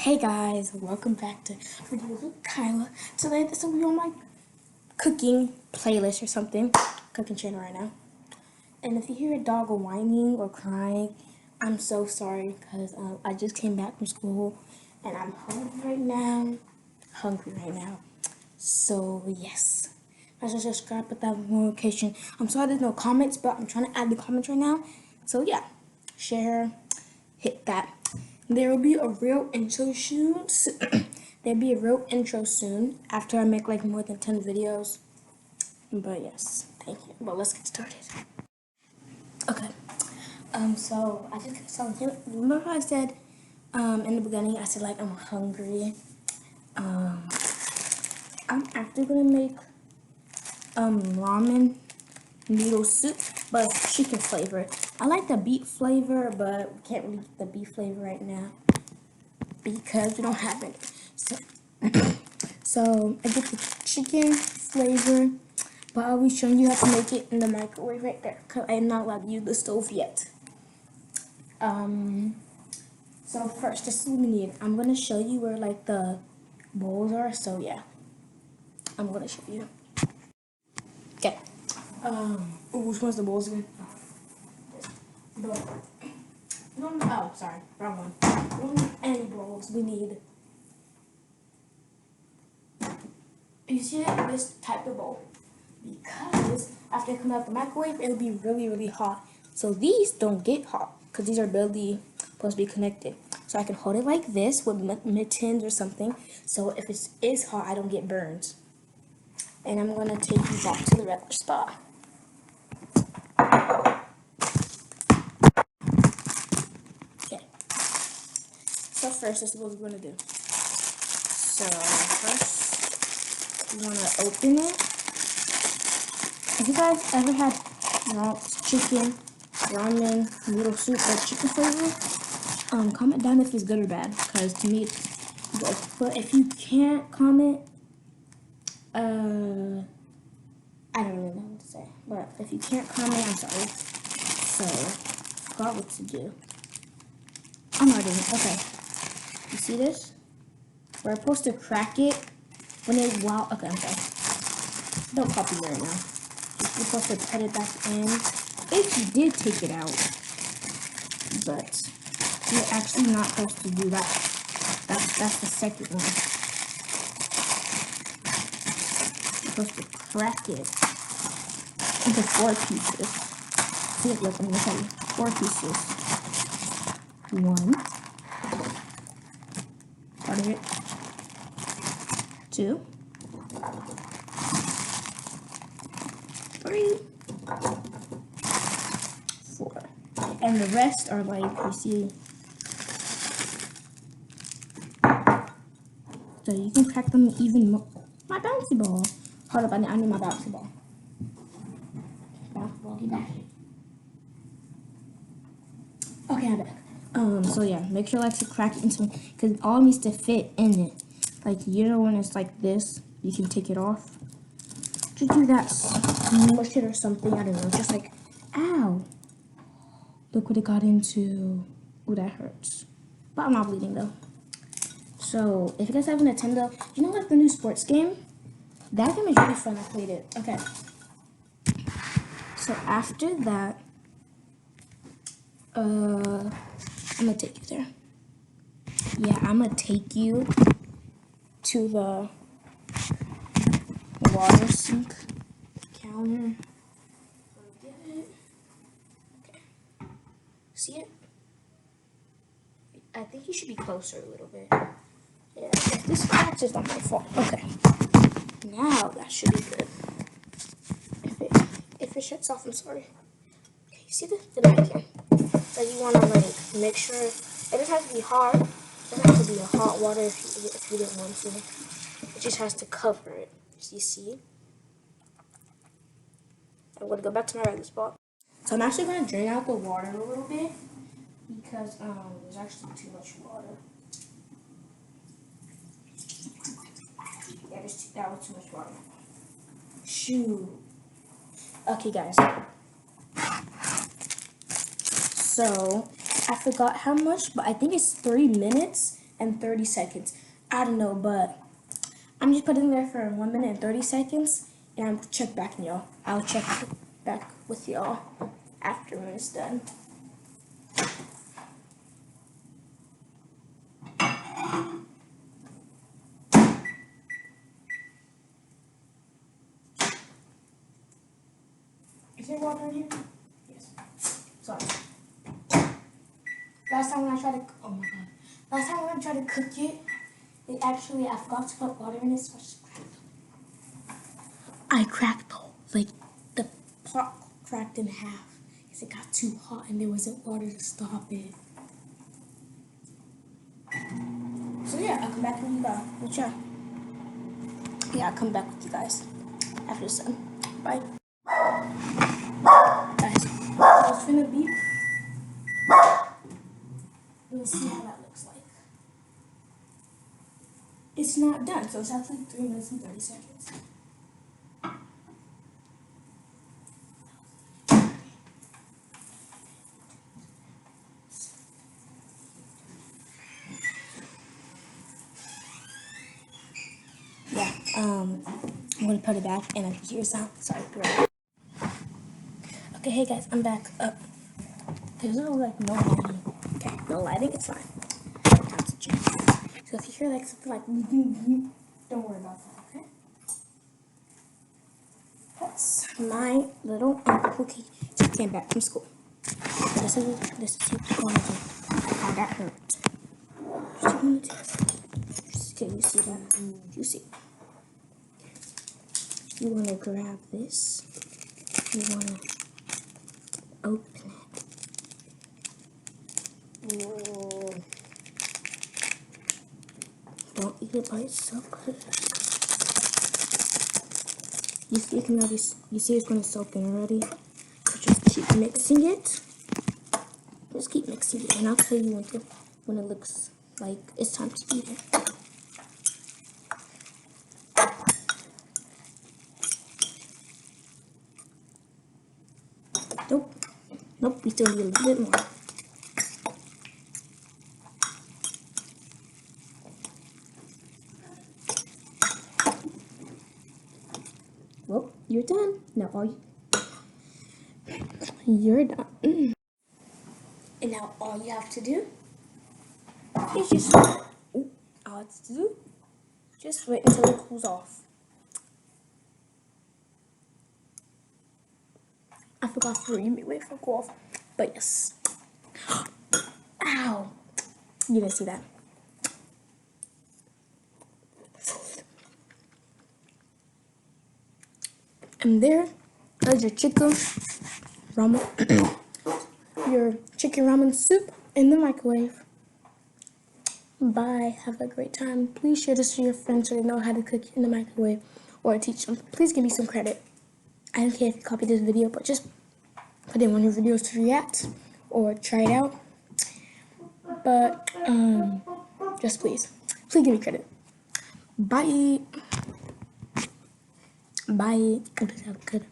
Hey guys, welcome back to Videos with Kyla. Today this will be on my cooking playlist or something, cooking channel right now. And if you hear a dog whining or crying, I'm so sorry because I just came back from school and I'm hungry right now. So yes, I should subscribe with that notification. I'm sorry there's no comments, but I'm trying to add the comments right now. So yeah, share, hit that. There will be a real intro soon. There'll be a real intro soon after I make like more than 10 videos. But yes, thank you. But let's get started. Okay. So I just kept telling him. Remember how I said, in the beginning, I said like I'm hungry. I'm actually gonna make ramen noodle soup, but chicken flavor. I like the beef flavor, but we can't really get the beef flavor right now because we don't have it. So I get the chicken flavor, but I'll be showing you how to make it in the microwave right there because I'm not allowed to use the stove yet. So first, this is what we need. I'm gonna show you where like the bowls are. So yeah, I'm gonna show you. Okay. Which one's the bowls again? Oh, sorry, wrong one. We don't need any bowls. We need. You see this type of bowl because after it comes out the microwave, it'll be really, really hot. So these don't get hot because these are barely supposed to be connected. So I can hold it like this with mittens or something. So if it is hot, I don't get burns. And I'm gonna take you back to the regular spot. Okay. So first, this is what we're gonna do. So first, you wanna open it. Have you guys ever had chicken, ramen, noodle soup, or chicken flavor? Comment down if it's good or bad, because to me it's good. But if you can't comment, I don't really know what to say. But if you can't comment, I'm sorry. So, forgot what to do. I'm not doing it. Okay. You see this? We're supposed to crack it when it okay, I'm sorry. Don't copy me right now. You're supposed to put it back in if you did take it out, but you're actually not supposed to do that. That's the second one. You're supposed to crack it into 4 pieces. See it? Look, I'm gonna tell you. 4 pieces. 1. Part of it. 2. 3. 4. And the rest are like, you see. So you can crack them even more. My bouncy ball. Hold up, I need my bouncy ball. Bouncy ball, get back. Okay, I'm back. So yeah, make sure like to crack it into, because it all needs to fit in it. Like, you know when it's like this, you can take it off. To do that, smush it or something, I don't know, just like, ow. Look what it got into. Ooh, that hurts. But I'm not bleeding though. So, if you guys have a Nintendo, you know like the new sports game? That game is really fun, I played it. Okay. So after that, I'm gonna take you there. Yeah, I'm gonna take you to the water sink counter. Get it. Okay. See it? I think you should be closer a little bit. Yeah, if this scratch is not my fault. Okay. Now that should be good. If it shuts off, I'm sorry. Okay, you see the napkin? So you wanna like make sure it doesn't have to be hot. It doesn't have to be a hot water if you didn't want to. It just has to cover it. You see? I'm gonna go back to my regular spot. So I'm actually gonna drain out the water a little bit because there's actually too much water. Yeah, that was too much water. Shoot. Okay, guys. So I forgot how much, but I think it's 3 minutes and 30 seconds. I don't know, but I'm just putting it there for 1 minute and 30 seconds, and I'll check back in y'all. I'll check back with y'all after when it's done. Is there water in here? Yes. Sorry. Last time when I tried to, oh my god. Last time when I tried to cook it, I forgot to put water in it, so I just cracked it. I cracked the pot cracked in half because it got too hot and there wasn't water to stop it. So yeah, I'll come back with you guys. I'll come back with you guys after it's done. Bye. Guys, it's gonna be. Let's see how that looks like. It's not done, so it's actually 3 minutes and 30 seconds. Yeah, I'm gonna put it back and I can hear sound. Sorry, right. Okay, hey guys, I'm back up. There's no no lighting. Okay, no lighting, it's fine. Time to change. So if you hear something don't worry about that, okay? That's my little cookie. She came back from school. This is what how that hurt. Okay, you see that? You see. You want to grab this. You want to open it. Whoa. Don't eat it by itself. You see, it's going to soak in already. So just keep mixing it. Just keep mixing it, and I'll tell you when it looks like it's time to eat it. Nope, we still need a little bit more. Well, you're done. Now you're done. And now all you have to do is just wait until it cools off. I forgot to wait for it to cool off. But yes. Ow! You didn't see that. And there's your chicken ramen soup in the microwave. Bye. Have a great time. Please share this with your friends so they know how to cook in the microwave or teach them. Please give me some credit. I don't care if you copy this video, but just put in one of your videos to react or try it out. But just please give me credit. Bye. Bye. Good.